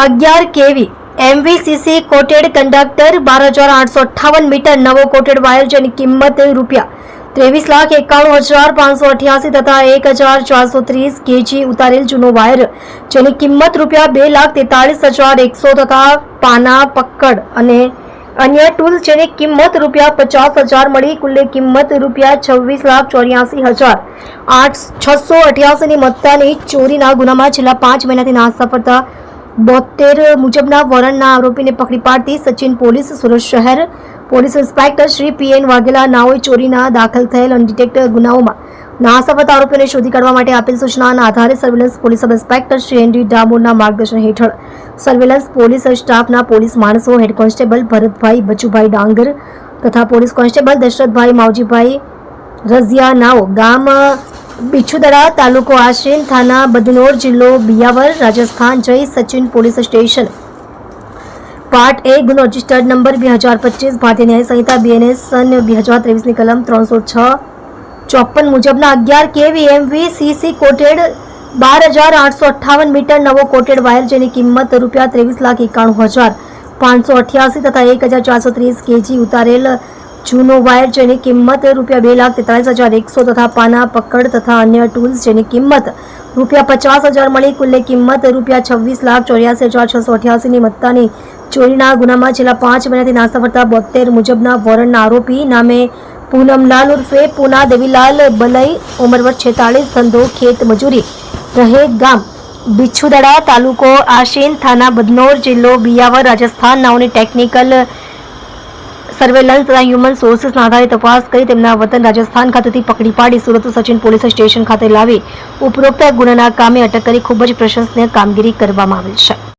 11 કેવી MVCC coated conductor 12,858 metre નવો coated wire જેની કિંમત ₹23,91,588 તથા 1,430 kg ઉતારેલ જૂનો વાયર જેની કિંમત ₹2,43,100 તથા પાના પકડ અને અન્ય ટૂલ જેની કિંમત ₹50,000 મળી કુલ કિંમત ₹6,88,688 ની મત્તાની ચોરીના ગુનામાં છેલ્લા 5 મહિનાથી નાસ્તા ફરતા 72 મુજબના વોરંટના આરોપીને પકડી પાડતી સચિન પોલીસ સુરત શહેર police inspector Shri PN Vaghela નાઓએ ચોરીના દાખલ થયેલ અનડિટેક્ટ ગુનાઓમાં નાસ્તા ફરતા આરોપીઓને શોધી કાઢવા માટે આપેલ સૂચનાના આધારે surveillance police sub inspector Shri ND ડામોરના માર્ગદર્શન હેઠળ સર્વેલન્સ પોલીસ સ્ટાફના પોલીસ માણસો હેડ કોન્સ્ટેબલ ભરતભાઈ બચુભાઈ ડાંગર તથા પોલીસ કોન્સ્ટેબલ દશરથભાઈ માવજીભાઈ રઝિયા નાઓ ગામ બિછુદરા તાલુકો આશીન થાના બદનોર જિલ્લો બિયાવર રાજસ્થાન જઈ Sachin police station part A ગુનો રજિસ્ટર્ડ નંબર 2025 ભારતીય ન્યાય સંહિતા BNS સન 2023 ની કલમ 306-54 મુજબના 11 kV MVCC કોટેડ 12,858 મીટર નવો કોટેડ વાયર જેની કિંમત ₹23,91,588 તથા 1,430 kg ઉતારેલ જૂનો વાયર જેની કિંમત ₹2,43,100 તથા પાના પકડ તથા અન્ય ટૂલ્સ જેની કિંમત ₹50,000 મળી કુલ કિંમત ₹26,84,688 ની મત્તાની ચોરીના ગુનામાં છેલ્લા 5 મહિનાથી નાસ્તા ફરતા 72 મુજબના વોરંટના આરોપી નામે પૂનમલાલ ઉર્ફે પૂના દેવીલાલ બલઈ ઉંમર વર્ષ 46 ધંધો ખેત મજૂરી રહે ગામ બિછુદડા તાલુકો આશીન થાના બદનોર જિલ્લો બિયાવર રાજસ્થાન નાઓની ટેકનિકલ સર્વેલન્સ તથા હ્યુમન સોર્સિસના આધારે તપાસ કરી તેમના વતન રાજસ્થાન ખાતેથી પકડી પાડી સુરત સચિન પોલીસ સ્ટેશન ખાતે લાવી ઉપરોક્ત ગુનાના કામે અટક કરી ખૂબ જ પ્રશંસનીય કામગીરી કરવામાં આવેલ છે।